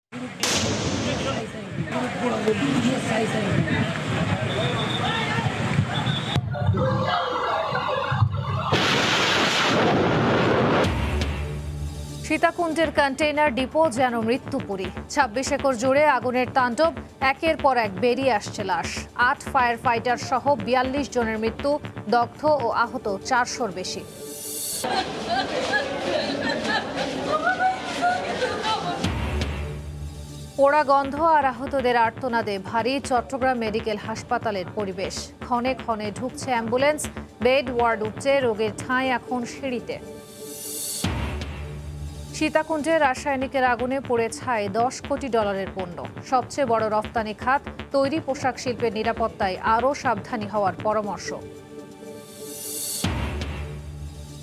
সীতাকুণ্ডের container depot যেন মৃত্যুপুরী। ২৬ acre জুড়ে আগুনের তাণ্ডব, একের পর এক বেরিয়ে আসছে লাশ। ৮ ফায়ার ফাইটার সহ ৪২ জনের মৃত্যু, দগ্ধ ও আহত ৪০০-র বেশি। পোড়া গন্ধ আর আহতদের আর্তনাদে ভারী চট্টগ্রাম মেডিকেল হাসপাতালের পরিবেশ। ক্ষণে ক্ষণে ঢুকছে অ্যাম্বুলেন্স, বেড ওয়ার্ড উঠছে, রোগীর ঠাঁই এখন সিঁড়িতে। সীতাকুণ্ডে রাসায়নিকের আগুনে পড়ে ছাই $10 কোটি পণ্য। সবচেয়ে বড় রপ্তানি খাত তৈরি পোশাক শিল্পের নিরাপত্তায় আরও সাবধানী হওয়ার পরামর্শ।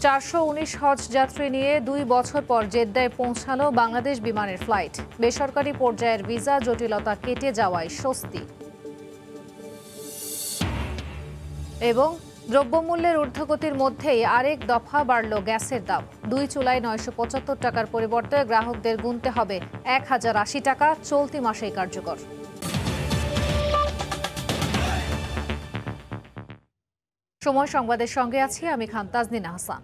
৪১৯ হজ যাত্রী নিয়ে ২ বছর পর জেদ্দায় পৌঁছালো বাংলাদেশ বিমানের ফ্লাইট। বেসরকারি পর্যায়ের ভিসা জটিলতা কেটে যাওয়ায় স্বস্তি। এবং দ্রব্যমূল্যের ঊর্ধ্বগতির মধ্যেই আরেক দফা বাড়ল গ্যাসের দাম। ২ চুলায় ৯৭৫ টাকার পরিবর্তে গ্রাহকদের গুনতে হবে ১,০৮০ টাকা, চলতি মাসেই কার্যকর। সময় সংবাদের সঙ্গে আছি আমি খান তাজনিন আহসান।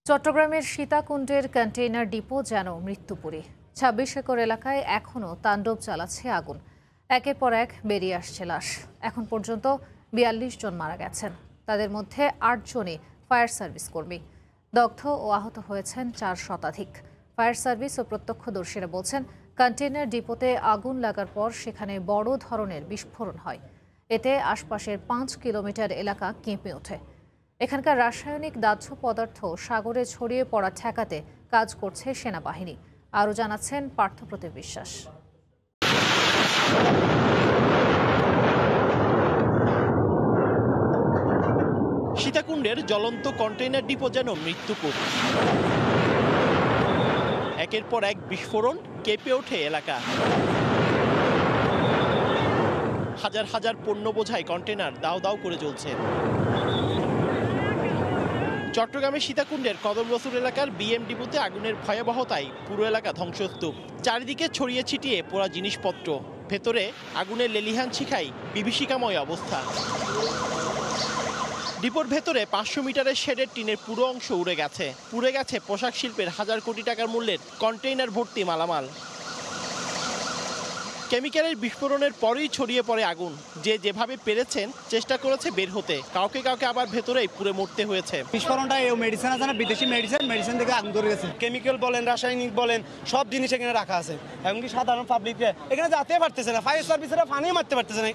চট্টগ্রামের সীতাকুণ্ডের কন্টেইনার ডিপো যেন মৃত্যুপুরী। ২৬ একর এলাকায় এখনও তাণ্ডব চালাচ্ছে আগুন। একের পর এক বেরিয়ে আসছে লাশ। এখন পর্যন্ত ৪২ জন মারা গেছেন, তাদের মধ্যে ৮ জনই ফায়ার সার্ভিস কর্মী। দগ্ধ ও আহত হয়েছেন ৪ শতাধিক। ফায়ার সার্ভিস ও প্রত্যক্ষদর্শীরা বলছেন, কন্টেইনার ডিপোতে আগুন লাগার পর সেখানে বড় ধরনের বিস্ফোরণ হয়। এতে আশপাশের ৫ কিলোমিটার এলাকা কেঁপে ওঠে। এখানকার রাসায়নিক দাহ্য পদার্থ সাগরে ছড়িয়ে পড়া ঠেকাতে কাজ করছে সেনাবাহিনী। আরও জানাচ্ছেন পার্থপ্রতিম বিশ্বাস। সীতাকুণ্ডের জ্বলন্ত কন্টেইনার ডিপো যেন মৃত্যুকূপ। একের পর এক বিস্ফোরণ, কেঁপে ওঠে এলাকা। হাজার হাজার পণ্য বোঝাই কন্টেইনার দাও দাও করে জ্বলছে। চট্টগ্রামের সীতাকুণ্ডের কদম রসুল এলাকার বিএম ডিপোতে আগুনের ভয়াবহতায় পুরো এলাকা ধ্বংসস্তূপ। চারিদিকে ছড়িয়ে ছিটিয়ে পোড়া জিনিসপত্র, ভেতরে আগুনের লেলিহান শিখায় বিভীষিকাময় অবস্থা। ডিপোর ভেতরে ৫০০ মিটারের শেডের টিনের পুরো অংশ উড়ে গেছে। পুড়ে গেছে পোশাক শিল্পের হাজার কোটি টাকার মূল্যের কন্টেইনার ভর্তি মালামাল। কেমিক্যালের বিস্ফোরণের পরেই ছড়িয়ে পড়ে আগুন। যে যেভাবে পেরেছেন চেষ্টা করেছে বের হতে, কাউকে কাউকে আবার ভেতরেই পুড়ে মরতে হয়েছে। বিস্ফোরণটা এই মেডিসিন আছে না, বিদেশি মেডিসিন থেকে আগুন ধরে গেছে। কেমিক্যাল বলেন, রাসায়নিক বলেন, সব জিনিস এখানে রাখা আছে। এমনকি সাধারণ পাবলিককে এখানে যেতে পারতেছে না, ফায়ার সার্ভিসেরা পানি মারতে পারতেছে না।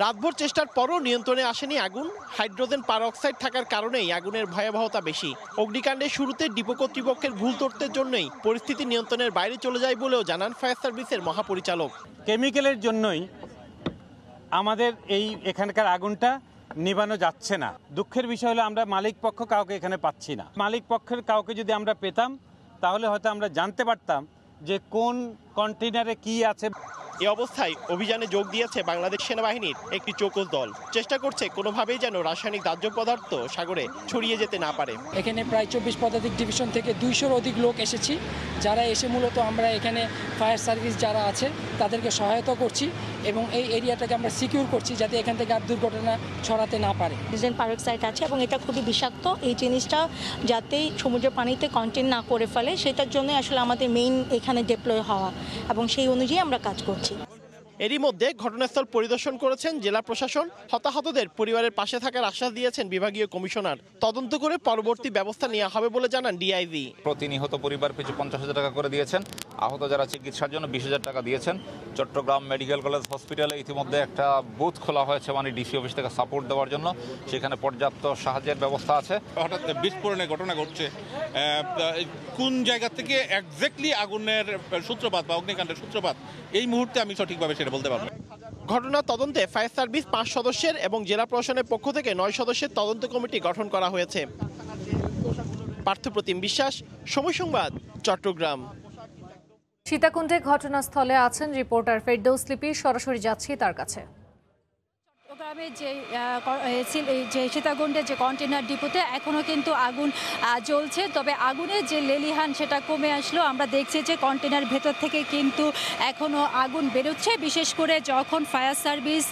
রাতভর চেষ্টার পরও নিয়ন্ত্রণে আসেনি আগুন। হাইড্রোজেন পারঅক্সাইড থাকার কারণেই আগুনের ভয়াবহতা বেশি। অগ্নিকাণ্ডের শুরুতে ডিপো কর্তৃপক্ষের ভুল তথ্যের জন্যই পরিস্থিতি নিয়ন্ত্রণের বাইরে চলে যায় বলেও জানান ফায়ার সার্ভিসের মহাপরিচালক। কেমিক্যালের জন্যই আমাদের এখানকার আগুনটা নিভানো যাচ্ছে না। দুঃখের বিষয় হলো আমরা মালিক পক্ষ কাউকে এখানে পাচ্ছি না। মালিক পক্ষের কাউকে যদি আমরা পেতাম তাহলে হয়তো আমরা জানতে পারতাম যে কোন কন্টেইনারে কি আছে। এই অবস্থায় অভিযানে যোগ দিয়েছে বাংলাদেশ সেনাবাহিনীর একটি চৌকস দল। চেষ্টা করছে কোনোভাবেই যেন রাসায়নিক দাহ্য পদার্থ সাগরে ছড়িয়ে যেতে না পারে। এখানে প্রায় ২৪ পদাতিক ডিভিশন থেকে ২০০-র অধিক লোক এসেছি, যারা এসে মূলত আমরা এখানে ফায়ার সার্ভিস যারা আছে তাদেরকে সহায়তা করছি এবং এই এরিয়াটাকে আমরা সিকিউর করছি যাতে এখান থেকে আর দুর্ঘটনা ছড়াতে না পারে। হাইড্রোজেন পারঅক্সাইড আছে এবং এটা খুবই বিষাক্ত। এই জিনিসটা যাতে সমুদ্রের পানিতে কন্টেইন না করে ফেলে সেটার জন্য আসলে আমাদের মেইন এখানে ডিপ্লয় হওয়া এবং সেই অনুযায়ী আমরা কাজ করছি। এরই মধ্যে ঘটনাস্থল পরিদর্শন করেছেন জেলা প্রশাসন। হতাহতদের পরিবারের পাশে থাকার আশ্বাস দিয়েছেন বিভাগীয় কমিশনার। তদন্ত করে পরবর্তী ব্যবস্থা নেওয়া হবে বলে জানান ডিআইজি। প্রতি নিহত পরিবার পিছু ৫০,০০০ টাকা করে দিয়েছেন। আহত যারা চিকিৎসার জন্য ২০,০০০ টাকা দিয়েছেন। চট্টগ্রাম মেডিকেল কলেজ হসপিটালে ইতিমধ্যে একটা বুথ খোলা হয়েছে, মানে ডিসি অফিস থেকে সাপোর্ট দেওয়ার জন্য। সেখানে পর্যাপ্ত সাহায্যের ব্যবস্থা আছে। হঠাৎ বিস্ফোরণের ঘটনা ঘটছে, কোন জায়গা থেকে এক্স্যাক্টলি আগুনের সূত্রপাত বা অগ্নিকাণ্ডের সূত্রপাত এই মুহূর্তে আমি সঠিকভাবে সেটা বলতে পারবো। ঘটনা তদন্তে ফায়ার সার্ভিস ৫ সদস্যের এবং জেলা প্রশাসনের পক্ষ থেকে ৯ সদস্যের তদন্ত কমিটি গঠন করা হয়েছে। পার্থপ্রতিম বিশ্বাস, সময় সংবাদ, চট্টগ্রাম। সীতাকুণ্ডে ঘটনাস্থলে আছেন রিপোর্টার ফেরদৌস লিপি, সরাসরি যাচ্ছি তার কাছে। চট্টগ্রামের যে সীতাকুণ্ডের যে কন্টেনার ডিপোতে এখনও কিন্তু আগুন জ্বলছে, তবে আগুনের যে লেলিহান সেটা কমে আসলো। আমরা দেখছি যে কন্টেনার ভেতর থেকে কিন্তু এখনও আগুন বেরোচ্ছে, বিশেষ করে যখন ফায়ার সার্ভিস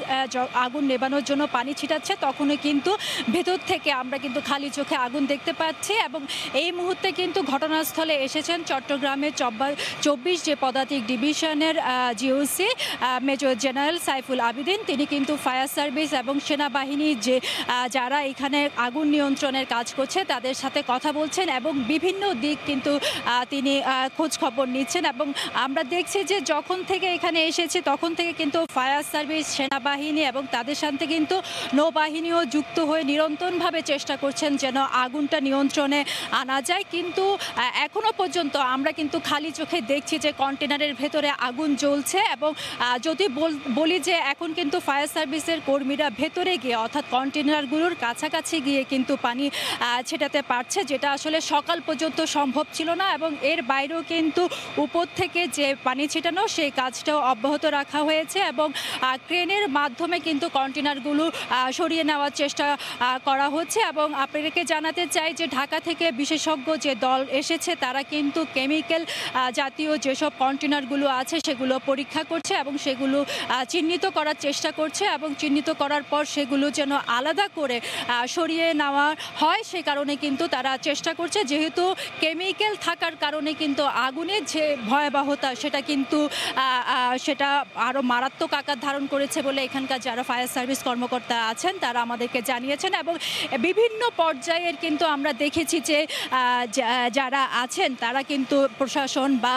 আগুন নেভানোর জন্য পানি ছিটাচ্ছে তখনই কিন্তু ভেতর থেকে আমরা কিন্তু খালি চোখে আগুন দেখতে পাচ্ছি। এবং এই মুহূর্তে কিন্তু ঘটনাস্থলে এসেছেন চট্টগ্রামের 24 যে পদাতিক ডিভিশনের GOC major general Saiful Abidin. তিনি কিন্তু ফায়ার সার্ভিস এবং সেনাবাহিনী যারা এখানে আগুন নিয়ন্ত্রণের কাজ করছে তাদের সাথে কথা বলছেন এবং বিভিন্ন দিক কিন্তু তিনি খোঁজ খবর নিচ্ছেন। এবং আমরা দেখছি যে যখন থেকে এখানে এসেছে তখন থেকে কিন্তু ফায়ার সার্ভিস, সেনাবাহিনী এবং তাদের সাথে কিন্তু নৌবাহিনীও যুক্ত হয়ে নিরন্তরভাবে চেষ্টা করছেন যেন আগুনটা নিয়ন্ত্রণে আনা যায়। কিন্তু এখনো পর্যন্ত আমরা কিন্তু খালি চোখে দেখছি যে কন্টেনারের ভেতরে আগুন জ্বলছে। এবং যদি বলি যে এখন কিন্তু ফায়ার সার্ভিসের কর্মীরা ভেতরে গিয়ে অর্থাৎ কন্টেনারগুলোর কাছাকাছি গিয়ে কিন্তু পানি ছেটাতে পারছে, যেটা আসলে সকাল পর্যন্ত সম্ভব ছিল না। এবং এর বাইরেও কিন্তু উপর থেকে যে পানি ছেটানো সেই কাজটাও অব্যাহত রাখা হয়েছে এবং ক্রেনের মাধ্যমে কিন্তু কন্টেনারগুলো সরিয়ে নেওয়ার চেষ্টা করা হচ্ছে। এবং আপনাদেরকে জানাতে চাই যে ঢাকা থেকে বিশেষজ্ঞ যে দল এসেছে তারা কিন্তু কেমিক্যাল জাতীয় যেসব কন্টেনারগুলো আছে সেগুলো পরীক্ষা করছে এবং সেগুলো চিহ্নিত করার চেষ্টা করছে এবং চিহ্নিত করার পর সেগুলো যেন আলাদা করে সরিয়ে নেওয়া হয় সে কারণে কিন্তু তারা চেষ্টা করছে। যেহেতু কেমিক্যাল থাকার কারণে কিন্তু আগুনের যে ভয়াবহতা সেটা আরও মারাত্মক আকার ধারণ করেছে বলে এখানকার যারা ফায়ার সার্ভিস কর্মকর্তা আছেন তারা আমাদেরকে জানিয়েছেন। এবং বিভিন্ন পর্যায়ের কিন্তু আমরা দেখেছি যে যারা আছেন তারা কিন্তু প্রশাসন বা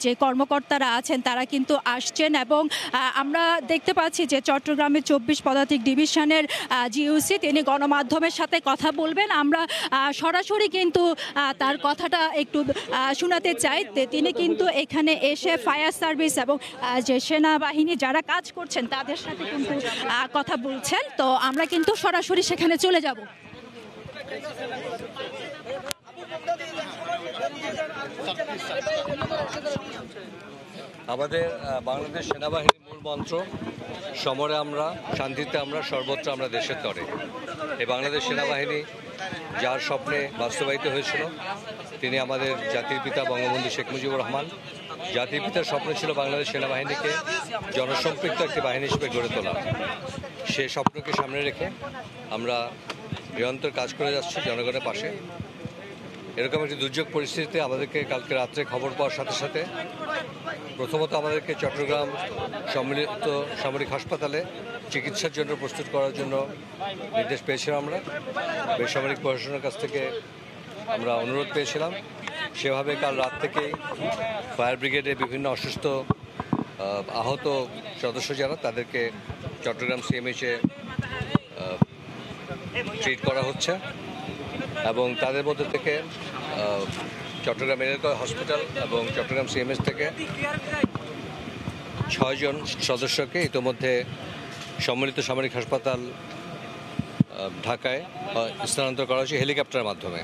যে কর্মকর্তারা আছেন তারা কিন্তু আসছেন। এবং আমরা দেখতে পাচ্ছি যে চট্টগ্রামের 24 পদাতিক ডিভিশনের জিওসি তিনি গণমাধ্যমের সাথে কথা বলবেন। আমরা সরাসরি কিন্তু তার কথাটা একটু শোনাতে চাই। তিনি কিন্তু এখানে এসে ফায়ার সার্ভিস এবং যে সেনাবাহিনী যারা কাজ করছেন তাদের সাথে কিন্তু কথা বলছেন। তো আমরা কিন্তু সরাসরি সেখানে চলে যাব। আমাদের বাংলাদেশ সেনাবাহিনীর মূল মন্ত্র সমরে আমরা, শান্তিতে আমরা, সর্বত্র আমরা দেশের তরে। এই বাংলাদেশ সেনাবাহিনী যার স্বপ্নে বাস্তবায়িত হয়েছিল তিনি আমাদের জাতির পিতা বঙ্গবন্ধু শেখ মুজিবুর রহমান। জাতির পিতার স্বপ্ন ছিল বাংলাদেশ সেনাবাহিনীকে জনসম্পৃক্ত একটি বাহিনী হিসেবে গড়ে তোলা। সে স্বপ্নকে সামনে রেখে আমরা নিরন্তর কাজ করে যাচ্ছি জনগণের পাশে। এরকম একটি দুর্যোগ পরিস্থিতিতে আমাদেরকে কালকে রাত্রে খবর পাওয়ার সাথে সাথে প্রথমত আমাদেরকে চট্টগ্রাম সম্মিলিত সামরিক হাসপাতালে চিকিৎসার জন্য প্রস্তুত করার জন্য নির্দেশ পেয়েছিলাম। আমরা বেসামরিক প্রশাসনের কাছ থেকে আমরা অনুরোধ পেয়েছিলাম। সেভাবে কাল রাত থেকেই ফায়ার ব্রিগেডে বিভিন্ন অসুস্থ আহত সদস্য যারা তাদেরকে চট্টগ্রাম সিএমএইচে ট্রিট করা হচ্ছে এবং তাদের মধ্যে থেকে চট্টগ্রাম মেডিকেল হসপিটাল এবং চট্টগ্রাম সিএমএইচ থেকে 6 জন সদস্যকে ইতোমধ্যে সম্মিলিত সামরিক হাসপাতাল ঢাকায় স্থানান্তর করা হয়েছে হেলিকপ্টারের মাধ্যমে।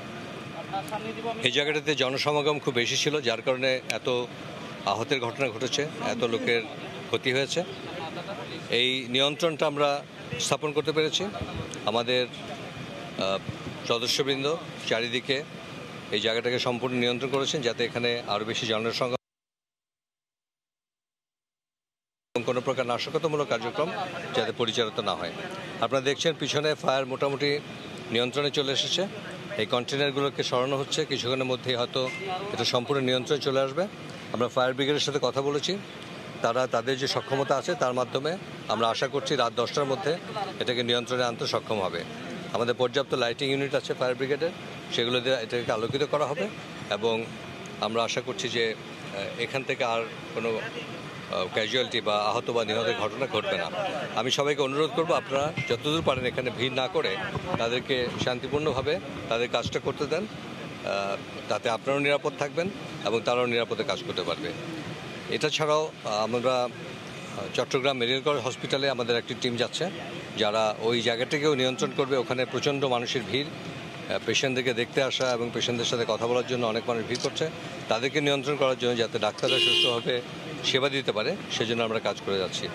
এই জায়গাটাতে জনসমাগম খুব বেশি ছিল, যার কারণে এত আহতের ঘটনা ঘটেছে, এত লোকের ক্ষতি হয়েছে। এই নিয়ন্ত্রণটা আমরা স্থাপন করতে পেরেছি। আমাদের সদস্যবৃন্দ চারিদিকে এই জায়গাটাকে সম্পূর্ণ নিয়ন্ত্রণ করেছেন যাতে এখানে আরও বেশি জনসংখ্যা কোনো প্রকার নাশকতামূলক কার্যক্রম যাতে পরিচালিত না হয়। আপনারা দেখছেন পিছনে ফায়ার মোটামুটি নিয়ন্ত্রণে চলে এসেছে। এই কন্টেনারগুলোকে সরানো হচ্ছে, কিছুক্ষণের মধ্যেই হয়তো এটা সম্পূর্ণ নিয়ন্ত্রণে চলে আসবে। আমরা ফায়ার ব্রিগেডের সাথে কথা বলেছি, তারা তাদের যে সক্ষমতা আছে তার মাধ্যমে আমরা আশা করছি রাত 10টার মধ্যে এটাকে নিয়ন্ত্রণে আনতে সক্ষম হবে। আমাদের পর্যাপ্ত লাইটিং ইউনিট আছে ফায়ার ব্রিগেডের, সেগুলো দিয়ে এটাকে আলোকিত করা হবে এবং আমরা আশা করছি যে এখান থেকে আর কোনো ক্যাজুয়ালিটি বা আহত বা নিহতের ঘটনা ঘটবে না। আমি সবাইকে অনুরোধ করব আপনারা যতদূর পারেন এখানে ভিড় না করে তাদেরকে শান্তিপূর্ণভাবে তাদের কাজটা করতে দেন, তাতে আপনারাও নিরাপদ থাকবেন এবং তারাও নিরাপদে কাজ করতে পারবে। এটা ছাড়াও আমরা চট্টগ্রাম মেডিকেল হসপিটালে আমাদের একটি টিম যাচ্ছে যারা ওই জায়গাটাকেও নিয়ন্ত্রণ করবে। ওখানে প্রচণ্ড মানুষের ভিড় পেশেন্টদেরকে দেখতে আসা এবং পেশেন্টদের সাথে কথা বলার জন্য অনেক মানুষ ভিড় করছে। তাদেরকে নিয়ন্ত্রণ করার জন্য যাতে ডাক্তাররা সুষ্ঠুভাবে সেবা দিতে পারে সেজন্য আমরা কাজ করে যাচ্ছি।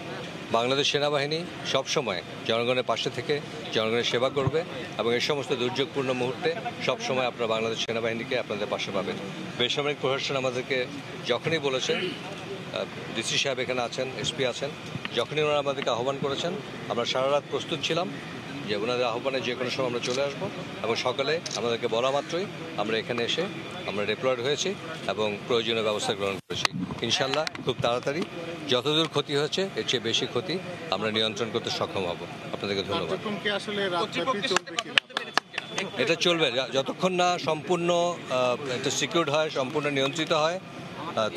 বাংলাদেশ সেনাবাহিনী সবসময় জনগণের পাশে থেকে জনগণের সেবা করবে এবং এই সমস্ত দুর্যোগপূর্ণ মুহূর্তে সবসময় আপনারা বাংলাদেশ সেনাবাহিনীকে আপনাদের পাশে পাবেন। বেসামরিক প্রশাসন আমাদেরকে যখনই বলেছেন, ডিসি সাহেব এখানে আছেন, এসপি আছেন, যখনই ওনারা আমাদেরকে আহ্বান করেছেন আমরা সারা রাত প্রস্তুত ছিলাম যে ওনাদের আহ্বানে যে কোনো সময় আমরা চলে আসবো এবং সকালে আমাদেরকে বলা মাত্রই আমরা এখানে এসে আমরা ডিপ্লয়েড হয়েছি এবং প্রয়োজনীয় ব্যবস্থা গ্রহণ করেছি। ইনশাল্লাহ খুব তাড়াতাড়ি যতদূর ক্ষতি হয়েছে এর চেয়ে বেশি ক্ষতি আমরা নিয়ন্ত্রণ করতে সক্ষম হব। আপনাদেরকে ধন্যবাদ। এটা চলবে যতক্ষণ না সম্পূর্ণ এটা সিকিউরড হয়, সম্পূর্ণ নিয়ন্ত্রিত হয়,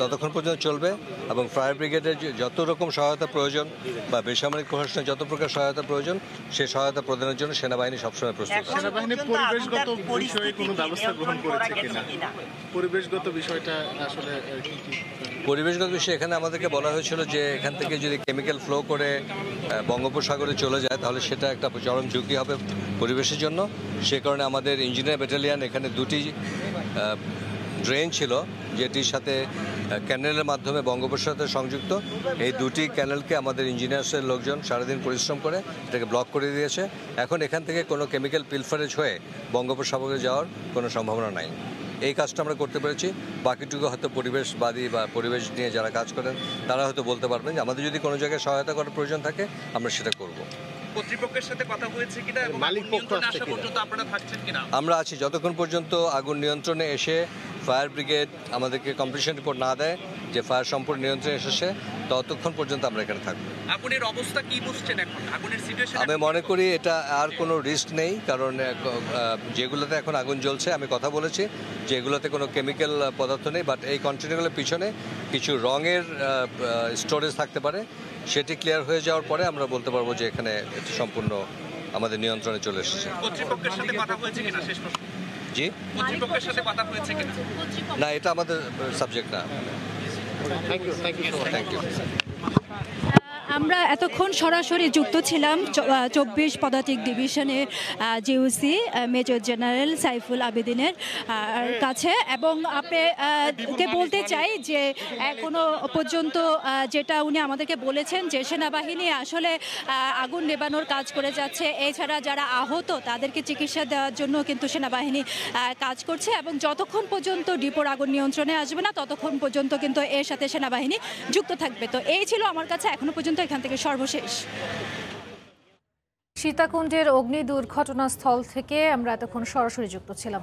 ততক্ষণ পর্যন্ত চলবে এবং ফায়ার ব্রিগেডের যত রকম সহায়তা প্রয়োজন বা বেসামরিক প্রশাসনের যত প্রকার সহায়তা প্রয়োজন সেই সহায়তা প্রদানের জন্য সেনাবাহিনী সবসময় প্রস্তুত। সেনাবাহিনী পরিবেশগত বিষয়ে কোনো ব্যবস্থা গ্রহণ করেছে কিনা? পরিবেশগত বিষয়টা আসলে পরিবেশগত বিষয়ে এখানে আমাদেরকে বলা হয়েছিল যে এখান থেকে যদি কেমিক্যাল ফ্লো করে বঙ্গোপসাগরে চলে যায় তাহলে সেটা একটা চরম ঝুঁকি হবে পরিবেশের জন্য। সে কারণে আমাদের ইঞ্জিনিয়ার ব্যাটালিয়ান এখানে দুটি ড্রেন ছিল যেটির সাথে ক্যানেলের মাধ্যমে বঙ্গোপসাগরের সাথে সংযুক্ত। এই দুটি ক্যানেলকে আমাদের ইঞ্জিনিয়ার্সের লোকজন সারাদিন পরিশ্রম করে এটাকে ব্লক করে দিয়েছে। এখন এখান থেকে কোনো কেমিক্যাল পিলফারেজ হয়ে বঙ্গোপসাগরে যাওয়ার কোনো সম্ভাবনা নাই। এই কাজটা আমরা করতে পেরেছি। বাকিটুকু হয়তো পরিবেশবাদী বা পরিবেশ নিয়ে যারা কাজ করেন তারা হয়তো বলতে পারবেন যে আমাদের যদি কোনো জায়গায় সহায়তা করার প্রয়োজন থাকে আমরা সেটা করব। কর্তৃপক্ষের সাথে কথা হয়েছে কিনা, মালিক পক্ষ আসা পর্যন্ত আপনারা থাকছেন কিনা? আমরা আছি যতক্ষণ পর্যন্ত আগুন নিয়ন্ত্রণে এসে ফায়ার ব্রিগেড আমাদেরকে কমপ্লিশন রিপোর্ট না দেয় যে ফায়ার সম্পূর্ণ নিয়ন্ত্রণে এসেছে ততক্ষণ পর্যন্ত আমরা এখানে থাকবো। আগুনের অবস্থা কি বুঝছেন এখন? আগুনের সিচুয়েশন আমি মনে করি এটা আর কোনো রিস্ক নেই, কারণ যেগুলোতে এখন আগুন জ্বলছে আমি কথা বলেছি যে এগুলোতে কোনো কেমিক্যাল পদার্থ নেই, বাট এই কন্টেনারগুলোর পিছনে কিছু রঙের স্টোরেজ থাকতে পারে। সেটি ক্লিয়ার হয়ে যাওয়ার পরে আমরা বলতে পারবো যে এখানে এটি সম্পূর্ণ আমাদের নিয়ন্ত্রণে চলে এসেছে। কর্তৃপক্ষের সাথে কথা হয়েছে কিনা শেষ প্রশ্ন? জি, কর্তৃপক্ষের সাথে কথা হয়েছে কিনা? না, এটা আমাদের সাবজেক্ট না। Thank you. আমরা এতক্ষণ সরাসরি যুক্ত ছিলাম 24 পদাতিক ডিভিশনের জিওসি মেজর জেনারেল সাইফুল আবেদিনের কাছে এবং আপনাকে বলতে চাই যে এখনো পর্যন্ত যেটা উনি আমাদেরকে বলেছেন যে সেনাবাহিনী আসলে আগুন নেবানোর কাজ করে যাচ্ছে। এছাড়া যারা আহত তাদেরকে চিকিৎসা দেওয়ার জন্য কিন্তু সেনাবাহিনী কাজ করছে এবং যতক্ষণ পর্যন্ত ডিপোর আগুন নিয়ন্ত্রণে আসবে না ততক্ষণ পর্যন্ত কিন্তু এর সাথে সেনাবাহিনী যুক্ত থাকবে। তো এই ছিল আমার কাছে এখনো পর্যন্ত এখান থেকে সর্বশেষ। সীতাকুণ্ডের অগ্নি দুর্ঘটনাস্থল থেকে আমরা এতক্ষণ সরাসরি যুক্ত ছিলাম।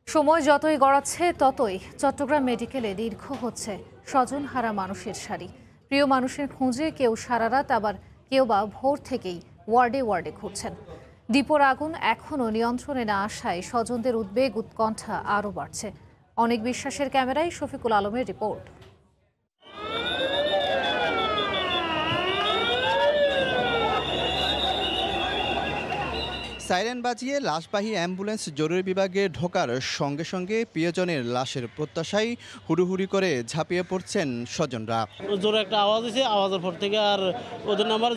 সময় যতই গড়াচ্ছে ততই চট্টগ্রাম মেডিকেলে দীর্ঘ হচ্ছে স্বজনহারা মানুষের সারি। প্রিয় মানুষের খুঁজে কেউ সারা রাত, আবার কেউ বা ভোর থেকেই ওয়ার্ডে ওয়ার্ডে ঘুরছেন। ডিপোর আগুন এখনও নিয়ন্ত্রণে না আসায় স্বজনদের উদ্বেগ উৎকণ্ঠা আরও বাড়ছে। অনেক বিশ্বাসের ক্যামেরায় শফিকুল আলমের রিপোর্ট। সাইরেন বাজিয়ে লাশবাহী অ্যাম্বুলেন্স জরুরি বিভাগে ঢোকার সঙ্গে সঙ্গে প্রিয়জনের লাশের প্রত্যাশায় হুড়ুহুড়ি করে ঝাঁপিয়ে পড়ছেন স্বজনরা। জোরে একটা আওয়াজ দিয়েছে, আওয়াজের পর থেকে আর ওদের নাম্বার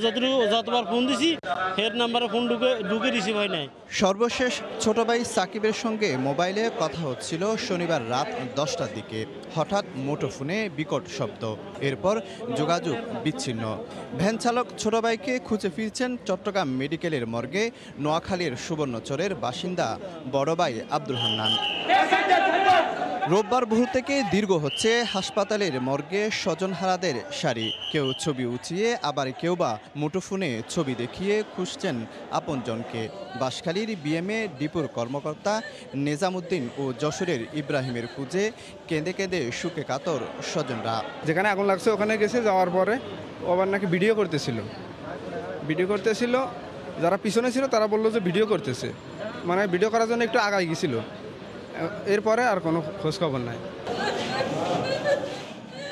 যতবার ফোন দিছি হেড নাম্বারে ফোন ঢুকে রিসিভ হয় নাই। সর্বশেষ ছোট ভাই সাকিবের সঙ্গে মোবাইলে কথা হচ্ছিল শনিবার রাত 10টার দিকে। হঠাৎ মুঠোফোনে বিকট শব্দ, এরপর যোগাযোগ বিচ্ছিন্ন। ভ্যান চালক ছোট ভাইকে খুঁজে ফিরছেন চট্টগ্রাম মেডিকেলের মর্গে। নোয়াখালীর সুবর্ণচরের বাসিন্দা বড় ভাই আব্দুল হান্নান। রোববার ভোর থেকে দীর্ঘ হচ্ছে হাসপাতালের মর্গে স্বজনহারাদের সারি। কেউ ছবি উঁচিয়ে, আবার কেউ বা মুঠোফোনে ছবি দেখিয়ে খুঁজছেন আপনজনকে। বাঁশখালীর বিএমএ ডিপোর কর্মকর্তা নিজামুদ্দিন ও যশোরের ইব্রাহিমের খুঁজে কেঁদে কেঁদে সুখে কাতর স্বজনরা। যেখানে আগুন লাগছে ওখানে গেছে, যাওয়ার পরে আবার নাকি ভিডিও করতেছিল। যারা পিছনে ছিল তারা বললো যে ভিডিও করতেছে, মানে ভিডিও করার জন্য একটু আগায় গেছিল। এরপরে আর কোনো খোঁজখবর নাই।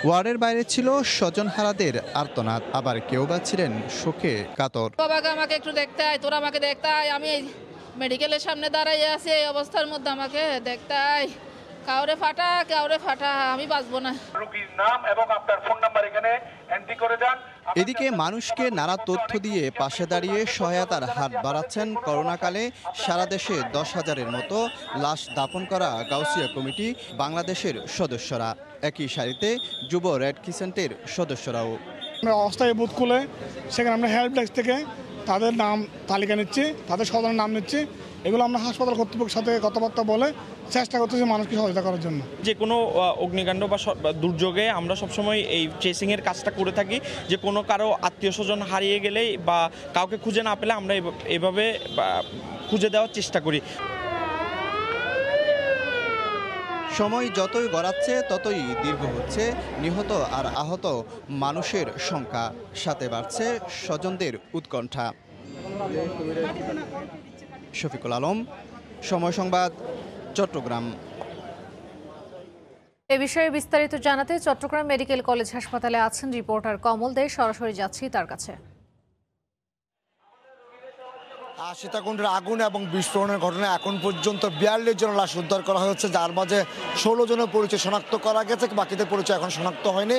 ওয়ার্ডের বাইরে ছিল স্বজনহারাদের আর্তনাদ, আবার কেউ বা ছিলেন শোকে কাতর। বাবাকে আমাকে একটু দেখতে আয়, তোরা আমাকে দেখতে আয়, আমি মেডিকেলের সামনে দাঁড়াই আছি, এই অবস্থার মধ্যে আমাকে দেখতে আয়, কাউরে ফাটা, আমি বাঁচবো না। রোগীর নাম এবং আপনার ফোন নাম্বার এখানে এন্ট্রি করে যান। এদিকে মানুষকে নানা তথ্য দিয়ে পাশে দাঁড়িয়ে সহায়তার হাত বাড়াচ্ছেন করোনাকালে সারা দেশে 10,000-এর মতো লাশ দাপন করা গাউসিয়া কমিটি বাংলাদেশের সদস্যরা। একই সারিতে যুব রেড ক্রিসেন্টের সদস্যরাও। আমরা অস্থায়ী বুথ খুলে সেখানে আমরা হেল্প ডেস্ক থেকে তাদের নাম তালিকা নিচ্ছি, তাদের স্বজনের নাম নিচ্ছি। এগুলো আমরা হাসপাতাল কর্তৃপক্ষের সাথে কথাবার্তা বলে চেষ্টা করতেছি মানুষকে সহায়তা করার জন্য। যে কোনো অগ্নিকাণ্ড বা দুর্যোগে আমরা সবসময় এই ট্রেসিংয়ের কাজটা করে থাকি, যে কোনো কারো আত্মীয় স্বজন হারিয়ে গেলে বা কাউকে খুঁজে না পেলে আমরা এভাবে খুঁজে দেওয়ার চেষ্টা করি। সময় যতই গড়াচ্ছে ততই দীর্ঘ হচ্ছে নিহত আর আহত মানুষের সংখ্যা, সাথে বাড়ছে স্বজনদের উৎকণ্ঠা। শফিকুল আলম, সময় সংবাদ, চট্টগ্রাম। এ বিষয়ে বিস্তারিত জানাতে চট্টগ্রাম মেডিকেল কলেজ হাসপাতালে আছেন রিপোর্টার কমল দে। সরাসরি যাচ্ছি তার কাছে। সীতাকুণ্ডের আগুন এবং বিস্ফোরণের ঘটনায় এখন পর্যন্ত 42 জন লাশ উদ্ধার করা হয়েছে, যার মাঝে 16 জনের পরিচয় শনাক্ত করা গেছে, বাকিদের পরিচয় এখন শনাক্ত হয়নি।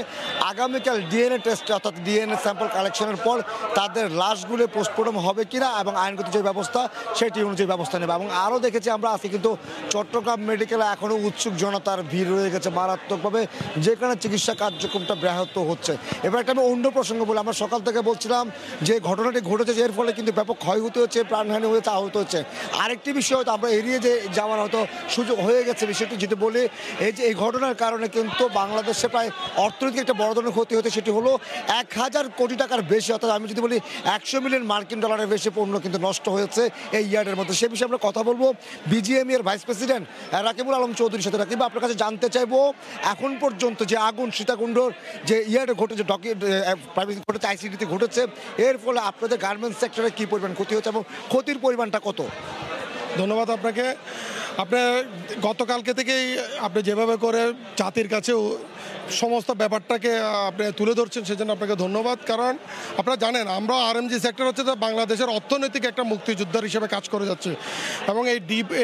আগামীকাল ডিএনএ টেস্ট অর্থাৎ ডিএনএ স্যাম্পল কালেকশনের পর তাদের লাশগুলো পোস্টমর্টম হবে কিনা এবং আইনগত যে ব্যবস্থা সেটি অনুযায়ী ব্যবস্থা নেবে। এবং আরও দেখেছি আমরা আজকে কিন্তু চট্টগ্রাম মেডিকেলে এখনও উৎসুক জনতার ভিড় রয়ে গেছে মারাত্মকভাবে, যেখানে চিকিৎসা কার্যক্রমটা ব্যাহত হচ্ছে। এবার একটা আমি অন্য প্রসঙ্গ বলি, আমরা সকাল থেকে বলছিলাম যে ঘটনাটি ঘটেছে, এর ফলে কিন্তু ব্যাপক ক্ষয়ক্ষতি হচ্ছে, প্রাণহানি হয়েছে, আহত হচ্ছে। আরেকটি বিষয় হয়তো আমরা এড়িয়ে যে যাওয়ার হয়তো সুযোগ হয়ে গেছে, বিষয়টি যদি বলি এই যে এই ঘটনার কারণে কিন্তু বাংলাদেশে প্রায় অর্থনৈতিক একটা বড় ধরনের ক্ষতি হতে, সেটি হলো 1000 কোটি টাকার বেশি, অর্থাৎ আমি যদি বলি 100 মিলিয়ন মার্কিন ডলারের বেশি পণ্য কিন্তু নষ্ট হয়েছে এই ইয়ার্ডের মধ্যে। সে বিষয়ে আমরা কথা বলবো বিজিএমই এর ভাইস প্রেসিডেন্ট রাকিবুল আলম চৌধুরীর সাথে। রাকিব, আপনার কাছে জানতে চাইবো এখন পর্যন্ত যে আগুন সীতাকুণ্ডর যে ইয়ার্ডে ঘটেছে, ঘটেছে আইসিডিতে ঘটেছে, এর ফলে আপনাদের গার্মেন্টস সেক্টরে কী পরিমাণ ক্ষতি হচ্ছে এবং ক্ষতির পরিমাণটা কত? ধন্যবাদ আপনাকে। আপনার গতকালকে থেকেই আপনি যেভাবে করে জাতির কাছে সমস্ত ব্যাপারটাকে আপনি তুলে ধরছেন, সেজন্য আপনাকে ধন্যবাদ। কারণ আপনারা জানেন আমরা আরএমজি সেক্টর হচ্ছে বাংলাদেশের অর্থনৈতিক একটা মুক্তিযোদ্ধার হিসেবে কাজ করে যাচ্ছে এবং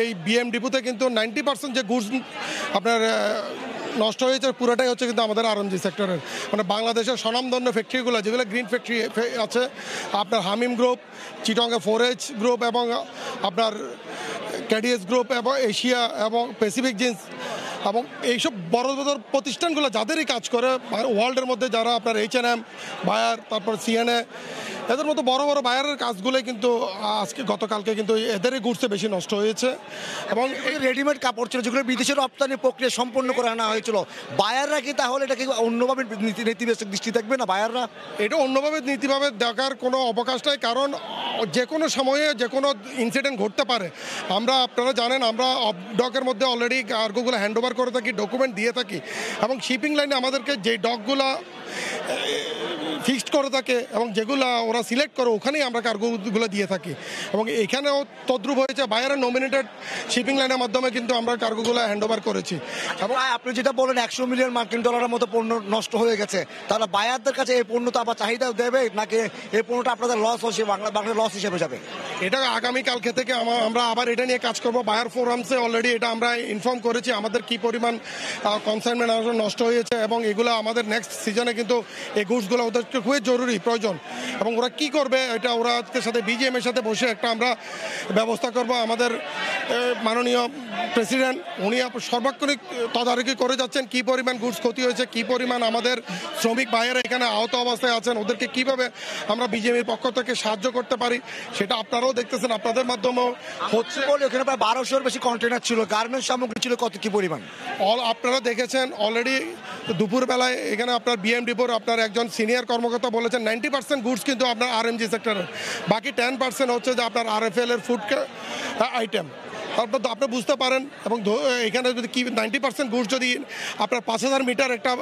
এই বিএম ডিপোতে কিন্তু 90% যে গুডস আপনার নষ্ট হয়েছে পুরোটাই হচ্ছে কিন্তু আমাদের আরএমজি সেক্টরের, মানে বাংলাদেশের স্বনামধন্য ফ্যাক্টরিগুলো যেগুলো গ্রিন ফ্যাক্টরি আছে, আপনার হামিম গ্রুপ, চিটংয়ে 4H গ্রুপ এবং আপনার ক্যাডিএস গ্রুপ এবং এশিয়া এবং প্যাসিফিক জিন্স এবং এইসব বড় বড় প্রতিষ্ঠানগুলো যাদেরই কাজ করে ওয়ার্ল্ডের মধ্যে, যারা আপনার H&M, বায়ার, তারপর সিএনএ, এদের মতো বড় বড় বায়ারের কাজগুলোই কিন্তু আজকে গতকালকে কিন্তু এদেরই গুডসে বেশি নষ্ট হয়েছে। এবং এই রেডিমেড কাপড় ছিল যেগুলো বিদেশে রপ্তানি প্রক্রিয়া সম্পন্ন করে আনা হয়েছিল, বায়াররা কি তাহলে এটাকে অন্যভাবে নেতিবাচক দৃষ্টি থাকবে না? বায়াররা এটা অন্যভাবে নীতিভাবে দেখার কোনো অবকাশ নাই, কারণ যে কোনো সময়ে যে কোনো ইনসিডেন্ট ঘটতে পারে। আমরা আপনারা জানেন আমরা ডকের মধ্যে অলরেডি কার্গোগুলো হ্যান্ড ওভার করে থাকি, ডকুমেন্ট দিয়ে থাকি এবং শিপিং লাইনে আমাদেরকে যে ডকগুলো ফিক্সড করে থাকে এবং যেগুলো ওরা সিলেক্ট করে ওখানেই আমরা কার্গোগুলো দিয়ে থাকি এবং এখানেও তদ্রুপ হয়েছে বায়ারের নমিনেটেড শিপিং লাইনের মাধ্যমে কিন্তু আমরা কার্গোগুলো হ্যান্ড ওভার করেছি। এবং আপনি যেটা বলেন 100 মিলিয়ন মার্কিন ডলারের মতো পণ্য নষ্ট হয়ে গেছে, তাহলে বায়ারদের কাছে এই পণ্যটা আবার চাহিদা দেবে নাকি এই পণ্যটা আপনাদের লস হচ্ছে, বাংলার লস হিসেবে যাবে? এটা আগামীকালকে থেকে আমরা আবার এটা নিয়ে কাজ করবো। বায়ার ফোরামসে অলরেডি এটা আমরা ইনফর্ম করেছি আমাদের কি পরিমাণ কনসাইনমেন্ট নষ্ট হয়েছে এবং এগুলো আমাদের নেক্সট সিজনে কিন্তু এই গুডসগুলো ওদের খুবই জরুরি প্রয়োজন এবং ওরা কি করবে এটা ওরা সাথে বিজিএমের সাথে বসে একটা আমরা ব্যবস্থা করব। আমাদের মাননীয় প্রেসিডেন্ট উনি সর্বাক্ষণিক তদারকি করে যাচ্ছেন কি পরিমাণ গুডস ক্ষতি হয়েছে, কি পরিমাণ আমাদের শ্রমিক ভাইয়েরা এখানে আহত অবস্থায় আছেন, ওদেরকে কিভাবে আমরা বিজেপির পক্ষ থেকে সাহায্য করতে পারি সেটা আপনারাও দেখতেছেন, আপনাদের মাধ্যমেও হচ্ছে। এখানে প্রায় 1200-এর বেশি কন্টেনার ছিল, গার্মেন্টস সামগ্রী ছিল কত কি পরিমাণ আপনারা দেখেছেন অলরেডি দুপুরবেলায় এখানে আপনার বিএম ডিপোর আপনার একজন সিনিয়র কর্মকর্তা বলেছেন 90% গুডস কিন্তু আপনার আরএমজি সেক্টরের, বাকি 10% হচ্ছে যে আপনার আরএফএল এর ফুড আইটেম। আপনি বুঝতে পারেন এবং এখানে যদি কি 90% গুডস যদি আপনার 5000 মিটার একটা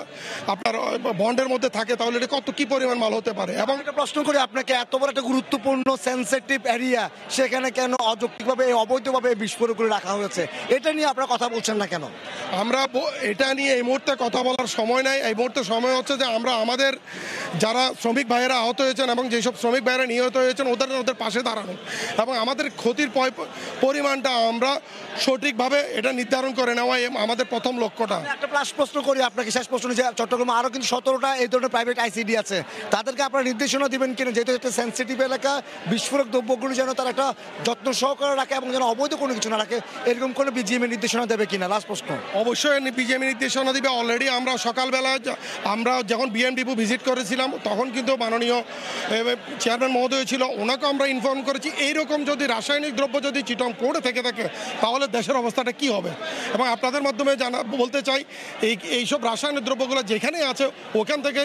আপনার বন্ডের মধ্যে থাকে তাহলে এটা কত কি পরিমাণ মাল হতে পারে। এবং একটা প্রশ্ন করি আপনাকে, এত বড় একটা গুরুত্বপূর্ণ সেনসিটিভ এরিয়া সেখানে কেন অযৌক্তিকভাবে অবৈধভাবে বিস্ফোরক করে রাখা হয়েছে, এটা নিয়ে আপনারা কথা বলছেন না কেন? আমরা এটা নিয়ে এই মুহূর্তে কথা বলার সময় নাই। এই মুহূর্তে সময় হচ্ছে যে আমরা আমাদের যারা শ্রমিক ভাইয়েরা আহত হয়েছেন এবং যেসব শ্রমিক ভাইয়েরা নিহত হয়েছেন ওদের পাশে দাঁড়ানো এবং আমাদের ক্ষতির পরিমাণটা আমরা আমরা সঠিকভাবে এটা নির্ধারণ করে নেওয়া আমাদের প্রথম লক্ষ্যটা। একটা প্রশ্ন করি আপনাকে, শেষ প্রশ্ন, যে চট্টগ্রামে আরও কিন্তু 17টা এই ধরনের প্রাইভেট আইসিডি আছে, তাদেরকে আপনারা নির্দেশনা দিবেন কিনা, যেহেতু একটা সেন্সিটিভ এলাকা, বিস্ফোরক দ্রব্যগুলো যেন তারা একটা যত্ন সহকারে রাখে এবং যেন অবৈধ কোনো কিছু না রাখে, এরকম কোনো বিজিএমএ নির্দেশনা দেবে কিনা? লাস্ট প্রশ্ন। অবশ্যই বিজিএমএ নির্দেশনা দিবে। অলরেডি আমরা সকালবেলা আমরা যখন বিএমডিপু ভিজিট করেছিলাম তখন কিন্তু মাননীয় চেয়ারম্যান মহোদয় ছিল, ওনাকে আমরা ইনফর্ম করেছি এইরকম যদি রাসায়নিক দ্রব্য যদি চিটং পড়ে থেকে থাকে তাহলে দেশের অবস্থাটা কি হবে। এবং আপনাদের মাধ্যমে বলতে চাই এইসব রাসায়নিক দ্রব্যগুলো যেখানে আছে ওখান থেকে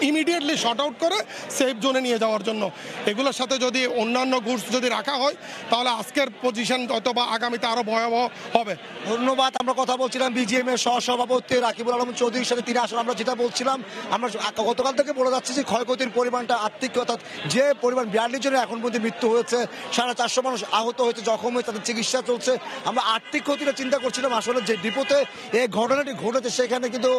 ইমিডিয়েটলি শর্ট আউট করে সেফ জোনে নিয়ে যাওয়ার জন্য। এগুলোর সাথে যদি অন্যান্য গুডস যদি রাখা হয় তাহলে আজকের পজিশন অথবা আগামীতে আরও ভয়াবহ হবে। ধন্যবাদ। আমরা কথা বলছিলাম বিজিএম এর সহসভাপতি রাকিবুল আলম চৌধুরীর সাথে। তিনি আসলে আমরা যেটা বলছিলাম, আমরা গতকাল থেকে বলে যাচ্ছি যে ক্ষয়ক্ষতির পরিমাণটা আর্থিক, অর্থাৎ যে পরিমাণ 42 জনের এখন পর্যন্ত মৃত্যু হয়েছে, 450 মানুষ আহত হয়েছে, জখম হয়েছে, তাদের চিকিৎসা চলছে। আমরা আর্থিক ক্ষতিটা চিন্তা করছিলাম। আসলে যে ডিপোতে এই ঘটনাটি ঘটেছে সেখানে কিন্তু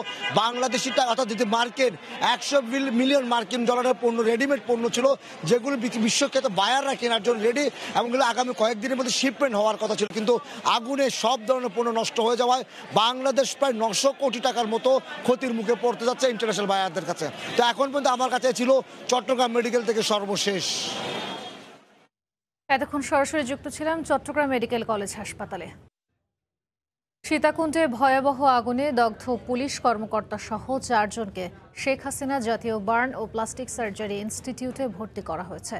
বাংলাদেশি টাকা, অর্থাৎ যদি মার্কেট 100 মিলিয়ন মার্কিন ডলারের পণ্য, রেডিমেড পণ্য ছিল, যেগুলো বিশ্বখ্যাত বায়াররা কেনার জন্য রেডি এবং আগামী কয়েকদিনের মধ্যে শিপমেন্ট হওয়ার কথা ছিল। কিন্তু আগুনে সব ধরনের পণ্য নষ্ট হয়ে যাওয়ায় বাংলাদেশ প্রায় 900 কোটি টাকার মতো ক্ষতির মুখে পড়তে যাচ্ছে ইন্টারন্যাশনাল বায়ারদের কাছে। তো এখন পর্যন্ত আমার কাছে ছিল চট্টগ্রাম মেডিকেল থেকে সর্বশেষ। এতক্ষণ সরাসরি যুক্ত ছিলাম চট্টগ্রাম মেডিকেল কলেজ হাসপাতালে। সীতাকুণ্ডে ভয়াবহ আগুনে দগ্ধ পুলিশ কর্মকর্তা সহ 4 জনকে শেখ হাসিনা জাতীয় বার্ন ও প্লাস্টিক সার্জারি ইনস্টিটিউটে ভর্তি করা হয়েছে।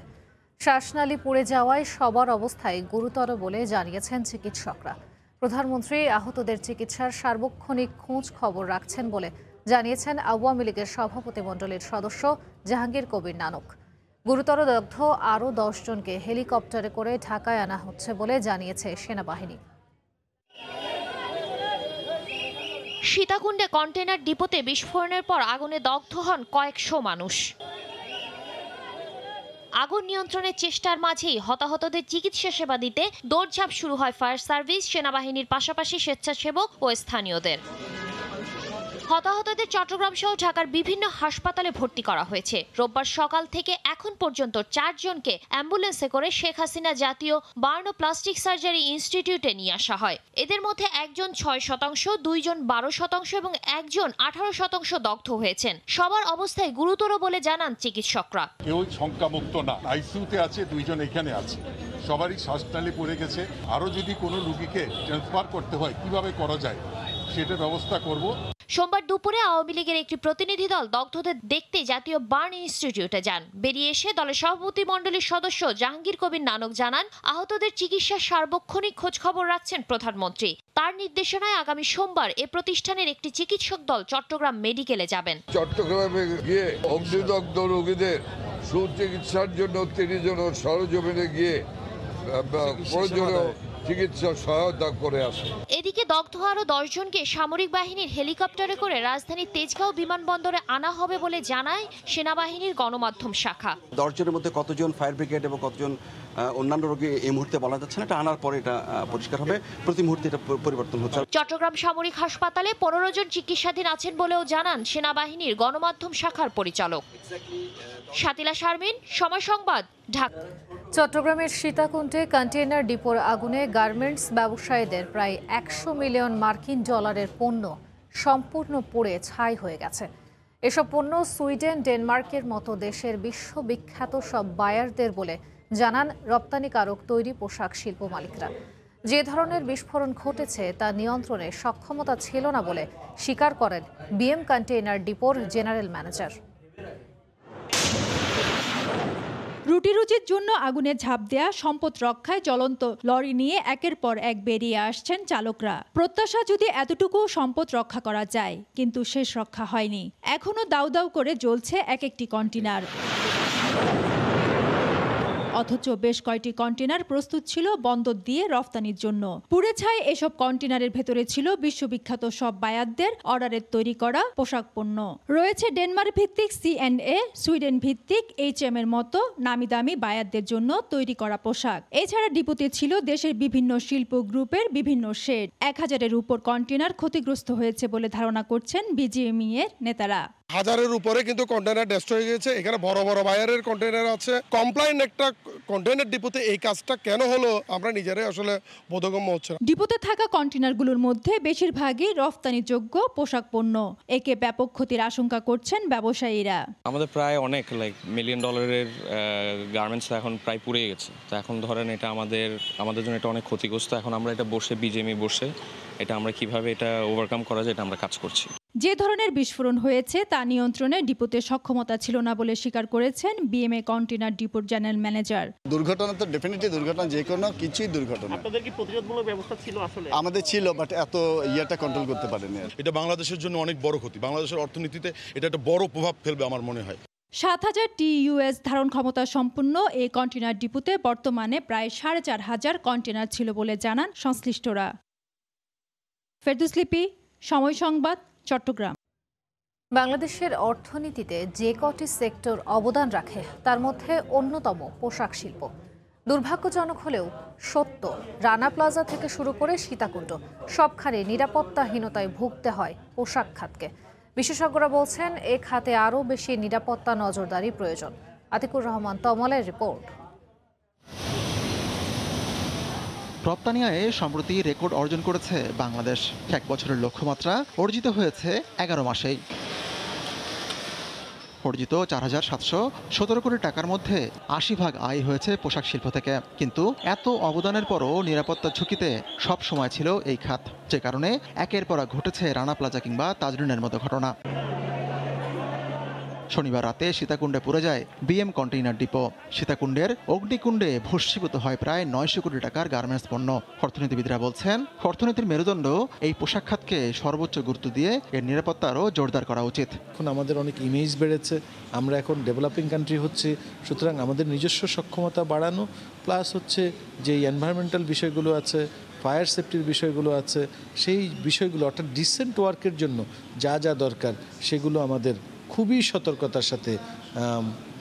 শ্বাসনালী পুড়ে যাওয়ায় সবার অবস্থায় গুরুতর বলে জানিয়েছেন চিকিৎসকরা। প্রধানমন্ত্রী আহতদের চিকিৎসার সার্বক্ষণিক খোঁজ খবর রাখছেন বলে জানিয়েছেন আওয়ামী লীগের সভাপতিমণ্ডলীর সদস্য জাহাঙ্গীর কবির নানক। গুরুতর দগ্ধ আরও 10 জনকে হেলিকপ্টারে করে ঢাকায় আনা হচ্ছে বলে জানিয়েছে সেনাবাহিনী। সীতাকুণ্ডে কন্টেনার ডিপোতে বিস্ফোরণের পর আগুনে দগ্ধ হন কয়েকশো মানুষ। আগুন নিয়ন্ত্রণের চেষ্টার মাঝেই হতাহতদের চিকিৎসা সেবা দিতে দৌড়ঝাঁপ শুরু হয় ফায়ার সার্ভিস, সেনাবাহিনীর পাশাপাশি স্বেচ্ছাসেবক ও স্থানীয়দের। হতাহতদের চট্টগ্রাম সহ ঢাকার বিভিন্ন হাসপাতালে ভর্তি করা হয়েছে। রোববার সকাল থেকে এখন পর্যন্ত 4 জনকে অ্যাম্বুলেন্সে করে শেখ হাসিনা জাতীয় বার্ন ও প্লাস্টিক সার্জারি ইনস্টিটিউটে নিয়ে আসা হয়। এদের মধ্যে একজন 6%, 2 জন 12% এবং একজন 18% দগ্ধ হয়েছেন। সবার অবস্থায় গুরুতর বলে জানান চিকিৎসকরা। কেউ সংখ্যামুক্ত না, আইসিইউতে আছে, 2 জন এখানে আছে, সবারই শ্বাসনালী পড়ে গেছে। আরও যদি কোনো রোগীকে ট্রান্সফার করতে হয় কিভাবে করা যায় সেটা ব্যবস্থা করব। সোমবার দুপুরে আওয়ামী লীগের একটি প্রতিনিধি দল দগ্ধদের দেখতে জাতীয় বার্ন ইনস্টিটিউটে যান। বেরিয়ে এসে দলের সভাপতিমণ্ডলীর সদস্য জাহাঙ্গীর কবির নানক জানান, আহতদের চিকিৎসার সার্বক্ষণিক খোঁজ খবর রাখছেন প্রধানমন্ত্রী। তার নির্দেশনায় আগামী সোমবার এ প্রতিষ্ঠানের একটি চিকিৎসক দল চট্টগ্রাম মেডিকেলে যাবেন। চট্টগ্রামে গিয়ে অগ্নিদগ্ধ রোগীদের সুচিকিৎসার জন্য 30 জন সরজমিনে গিয়ে প্রয়োজনীয় চিকিৎসা সহায়তা করে আসে। এদিকে দগ্ধ আরও 10 জনকে সামরিক বাহিনীর হেলিকপ্টারে করে রাজধানীর তেজগাঁও বিমানবন্দরে আনা হবে বলে জানায় সেনাবাহিনীর গণমাধ্যম শাখা। 10 জনের মধ্যে কতজন ফায়ার ব্রিগেড এবং কতজন অন্যান্য রোগী এই মুহূর্তে বলা যাচ্ছে না, এটা আনার পরে এটা পরিষ্কার হবে। প্রতি মুহূর্তে এটা পরিবর্তন হচ্ছে। চট্টগ্রাম সামরিক হাসপাতালে 15 জন চিকিৎসাধীন আছেন বলেও জানান সেনাবাহিনীর গণমাধ্যম শাখার পরিচালক। শাতিলা শারমিন, সময় সংবাদ, ঢাকা। চট্টগ্রামের সীতাকুণ্ডে কন্টেইনার ডিপোর আগুনে গার্মেন্টস ব্যবসায়ীদের প্রায় 100 মিলিয়ন মার্কিন ডলারের পণ্য সম্পূর্ণ পুড়ে ছাই হয়ে গেছে। এসব পণ্য সুইডেন, ডেনমার্কের মতো দেশের বিশ্ববিখ্যাত সব বায়ারদের বলে জানান রপ্তানিকারক তৈরি পোশাক শিল্প মালিকরা। যে ধরনের বিস্ফোরণ ঘটেছে তা নিয়ন্ত্রণে সক্ষমতা ছিল না বলে স্বীকার করেন বিএম কন্টেইনার ডিপোর জেনারেল ম্যানেজার। রুটিরুচির জন্য আগুনে ঝাঁপ দেয়া, সম্পদ রক্ষায় জ্বলন্ত লরি নিয়ে একের পর এক বেরিয়ে আসছেন চালকরা। প্রত্যাশা যদি এতটুকু সম্পদ রক্ষা করা যায়, কিন্তু শেষ রক্ষা হয়নি। এখনো দাউ দাউ করে জ্বলছে এক একটি কন্টেইনার। অথচ বেশ কয়েকটি কন্টেইনার প্রস্তুত ছিল বন্দর দিয়ে রফতানির জন্য। পুড়ে ছাই এসব কন্টেইনারের ভেতরে ছিল বিশ্ববিখ্যাত সব বায়ারদের অর্ডারের তৈরি করা পোশাক পণ্য। রয়েছে ডেনমার্ক ভিত্তিক C&A, সুইডেন ভিত্তিক HM এর মতো নামি দামি বায়ারদের জন্য তৈরি করা পোশাক। এছাড়া ডিপোতে ছিল দেশের বিভিন্ন শিল্প গ্রুপের বিভিন্ন শেড। 1000-এর উপর কন্টেইনার ক্ষতিগ্রস্ত হয়েছে বলে ধারণা করছেন বিজিএমই এর নেতারা। 1000-এর উপরে কিন্তু কন্টেইনার ডেস্ট্রয় হয়ে গেছে। এখানে বড় বড় বায়ারের কন্টেইনার আছে। কমপ্লাইন্ট একটা কন্টেইনার ডিপোতে এই কাজটা কেন হলো আমরা নিজেরাই আসলে বোধগম্য হচ্ছে না। ডিপোতে থাকা কন্টেইনারগুলোর মধ্যে বেশিরভাগই রফতানিযোগ্য পোশাক পণ্য। একে ব্যাপক ক্ষতির আশঙ্কা করছেন ব্যবসায়ীরা। আমাদের প্রায় অনেক $1 মিলিয়ন গার্মেন্টস এখন প্রায় পুড়ে গেছে। তো এখন ধরেন এটা আমাদের জন্য এটা অনেক ক্ষতিগ্রস্ত। এখন আমরা এটা বসে বিজেএমই বসে এটা আমরা কিভাবে এটা ওভারকাম করা যায় এটা আমরা কাজ করছি। যে ধরনের বিস্ফোরণ হয়েছে তা নিয়ন্ত্রণে ডিপোতে সক্ষমতা ছিল না বলে স্বীকার করেছেন বিএমএ কন্টেইনার ডিপোর জেনারেল ম্যানেজার। দুর্ঘটনা তো ডেফিনেটলি দুর্ঘটনা, যে কোনো কিছুই দুর্ঘটনা। আপনাদের কি প্রতিরোধমূলক ব্যবস্থা ছিল আসলে? আমাদের ছিল, বাট এত ইয়েটা কন্ট্রোল করতে পারেনি। এটা বাংলাদেশের জন্য অনেক বড় ক্ষতি, বাংলাদেশের অর্থনীতিতে এটা একটা বড় প্রভাব ফেলবে আমার মনে হয়। 7,000 TEUs ধারণ ক্ষমতা সম্পন্ন এই কন্টেইনার ডিপোতে বর্তমানে প্রায় 4,500 কন্টেইনার ছিল বলে জানান সংশ্লিষ্টরা। ফেরদৌস লিপি, সময় সংবাদ, চট্টগ্রাম। বাংলাদেশের অর্থনীতিতে যে কটি সেক্টর অবদান রাখে তার মধ্যে অন্যতম পোশাক শিল্প। দুর্ভাগ্যজনক হলেও সত্য, রানা প্লাজা থেকে শুরু করে সীতাকুণ্ড সবখানে নিরাপত্তাহীনতায় ভুগতে হয় পোশাক খাতকে। বিশেষজ্ঞরা বলছেন এ খাতে আরও বেশি নিরাপত্তা নজরদারি প্রয়োজন। আতিকুর রহমান তমলের রিপোর্ট। রপ্তানি আয়ে সম্প্রতি রেকর্ড অর্জন করেছে বাংলাদেশ। 1 বছরের লক্ষ্যমাত্রা অর্জিত হয়েছে 11 মাসেই। অর্জিত 4,717 কোটি টাকার মধ্যে 80% আয় হয়েছে পোশাক শিল্প থেকে। কিন্তু এত অবদানের পরও নিরাপত্তা ঝুঁকিতে সব সময় ছিল এই খাত, যে কারণে একের পর এক ঘটেছে রানা প্লাজা কিংবা তাজরিনের মতো ঘটনা। শনিবার রাতে সীতাকুণ্ডে পুড়ে যায় বিএম কন্টেইনার ডিপো। সীতাকুণ্ডের অগ্নিকুণ্ডে ভস্মীভূত হয় প্রায় 900 কোটি টাকার গার্মেন্টস পণ্য। অর্থনীতিবিদরা বলছেন অর্থনীতির মেরুদণ্ড এই পোশাক খাতকে সর্বোচ্চ গুরুত্ব দিয়ে এর নিরাপত্তা আরও জোরদার করা উচিত। এখন আমাদের অনেক ইমেজ বেড়েছে, আমরা এখন ডেভেলপিং কান্ট্রি হচ্ছে, সুতরাং আমাদের নিজস্ব সক্ষমতা বাড়ানো প্লাস হচ্ছে যে এনভায়রনমেন্টাল বিষয়গুলো আছে, ফায়ার সেফটির বিষয়গুলো আছে, সেই বিষয়গুলো অর্থাৎ ডিসেন্ট ওয়ার্কের জন্য যা যা দরকার সেগুলো আমাদের খুবই সতর্কতার সাথে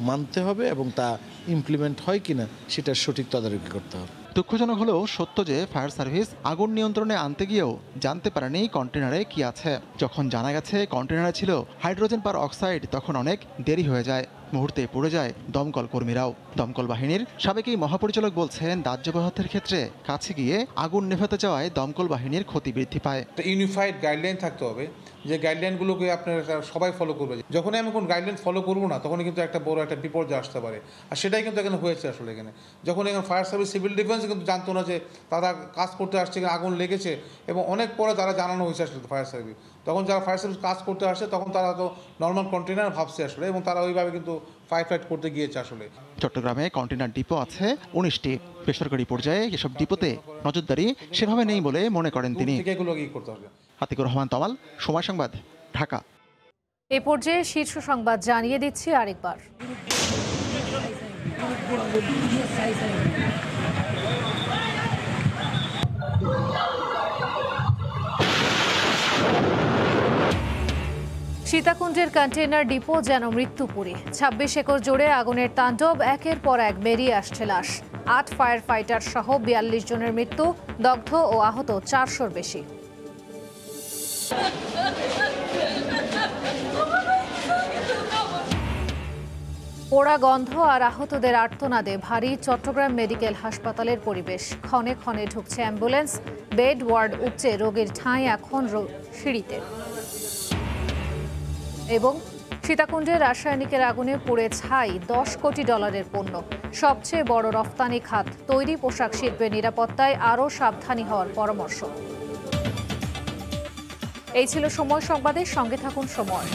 মানতে হবে এবং তা ইমপ্লিমেন্ট হয় কিনা সেটার সঠিক তদারকি করতে হবে। দুঃখজনক হলেও সত্য যে ফায়ার সার্ভিস আগুন নিয়ন্ত্রণে আনতে গিয়েও জানতে পারেনি কন্টেনারে কি আছে। যখন জানা গেছে কন্টেনারে ছিল হাইড্রোজেন পার অক্সাইড, তখন অনেক দেরি হয়ে যায়। মুহূর্তে পড়ে যায় দমকল কর্মীরাও। দমকল বাহিনীর সাবেক এই মহাপরিচালক বলছেন দাহ্য পদার্থের ক্ষেত্রে কাছে গিয়ে আগুন নেভাতে যাওয়ায় দমকল বাহিনীর ক্ষতি বৃদ্ধি পায়। ইউনিফাইড গাইডলাইন থাকতে হবে, যে গাইডলাইনগুলোকে আপনারা সবাই ফলো করবে। যখনই আমি কোন গাইডলাইন ফলো করবো না তখনই কিন্তু একটা বড় একটা বিপর্যয় আসতে পারে। আর সেটাই কিন্তু এখানে হয়েছে আসলে। যখন এখানে ফায়ার সার্ভিস, সিভিল ডিফেন্স কিন্তু জানতো না যে তারা কাজ করতে আসছে, আগুন লেগেছে, এবং অনেক পরে তারা জানানো হয়েছে আসলে ফায়ার সার্ভিস। তখন যারা ফায়ার সার্ভিস কাজ করতে আসছে তখন তারা তো নর্মাল কন্টেনার ভাবছে আসলে, এবং তারা ওইভাবে কিন্তু ফাইট করতে গিয়েছে আসলে। চট্টগ্রামে কন্টেনার ডিপো আছে 19টি। বেসরকারি পর্যায়ে এসব ডিপোতে নজরদারি সেভাবে নেই বলে মনে করেন তিনি। আতিকুর রহমান তমাল, সময় সংবাদ, ঢাকা। এ পর্যায়ে শীর্ষ সংবাদ জানিয়ে দিচ্ছি আরেকবার। সীতাকুণ্ডের কন্টেইনার ডিপো যেন মৃত্যুপুরী। 26 একর জুড়ে আগুনের তাণ্ডব, একের পর এক বেরিয়ে আসছে লাশ। 8 ফায়ার ফাইটার সহ 42 জনের মৃত্যু, দগ্ধ ও আহত 400-র বেশি। পোড়া গন্ধ আর আহতদের আর্তনাদে ভারী চট্টগ্রাম মেডিকেল হাসপাতালের পরিবেশ। ক্ষণে ক্ষণে ঢুকছে অ্যাম্বুলেন্স, বেড ওয়ার্ড উপচে রোগীর ঠাঁই এখন সিঁড়িতে। এবং সীতাকুণ্ডে রাসায়নিকের আগুনে পুড়ে ছাই $10 কোটি পণ্য। সবচেয়ে বড় রফতানি খাত তৈরি পোশাক শিল্পের নিরাপত্তায় আরও সাবধানী হওয়ার পরামর্শ। এই ছিল সময় সংবাদের সঙ্গে থাকুন সময়।